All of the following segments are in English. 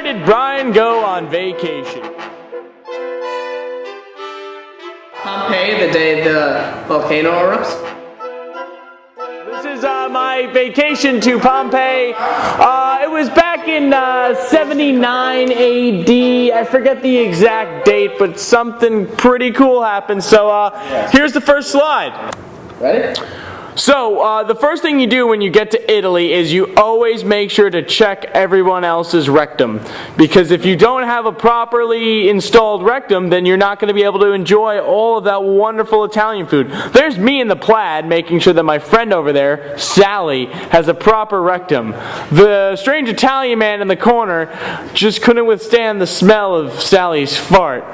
did Brian go on vacation? Pompeii, the day the volcano erupts. This is my vacation to Pompeii. It was back in 79 AD. I forget the exact date, but something pretty cool happened. So here's the first slide. Ready? So, the first thing you do when you get to Italy is you always make sure to check everyone else's rectum. Because if you don't have a properly installed rectum, then you're not going to be able to enjoy all of that wonderful Italian food. There's me in the plaid making sure that my friend over there, Sally, has a proper rectum. The strange Italian man in the corner just couldn't withstand the smell of Sally's fart.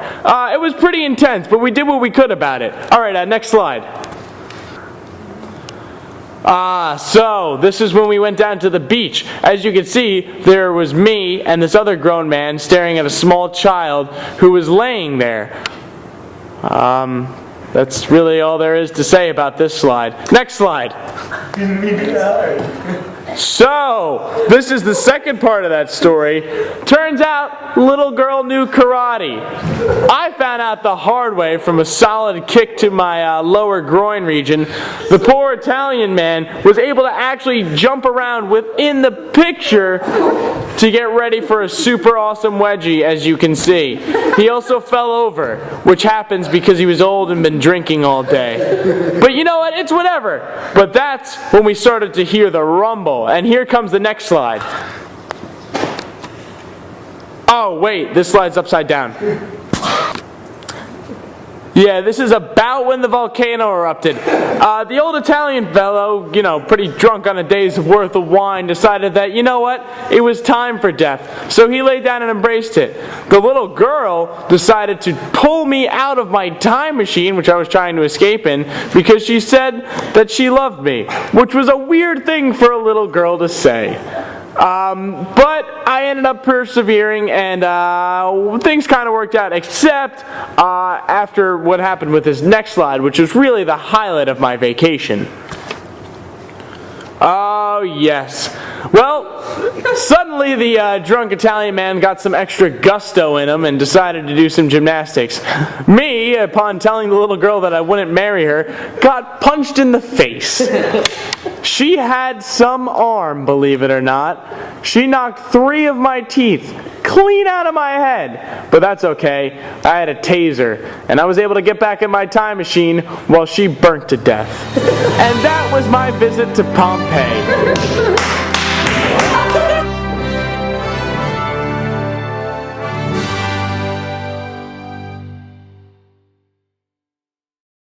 It was pretty intense, but we did what we could about it. Alright, next slide. So this is when we went down to the beach. As you can see, there was me and this other grown man staring at a small child who was laying there. That's really all there is to say about this slide. Next slide. So, this is the second part of that story. Turns out, little girl knew karate. I found out the hard way from a solid kick to my lower groin region. The poor Italian man was able to actually jump around within the picture to get ready for a super awesome wedgie, as you can see. He also fell over, which happens because he was old and been drinking all day. But you know what? It's whatever. But that's when we started to hear the rumble. And here comes the next slide. Oh, wait, this slide's upside down. Yeah, this is about when the volcano erupted. The old Italian fellow, pretty drunk on a day's worth of wine, decided that, you know what, it was time for death. So he lay down and embraced it. The little girl decided to pull me out of my time machine, which I was trying to escape in, because she said that she loved me, which was a weird thing for a little girl to say. But I ended up persevering, and things kind of worked out, except after what happened with this next slide, which was really the highlight of my vacation. Oh, yes. Well, suddenly the drunk Italian man got some extra gusto in him and decided to do some gymnastics. Me, upon telling the little girl that I wouldn't marry her, got punched in the face. She had some arm, believe it or not. She knocked 3 of my teeth clean out of my head. But that's okay. I had a taser, and I was able to get back in my time machine while she burnt to death. And that was my visit to Pompeii.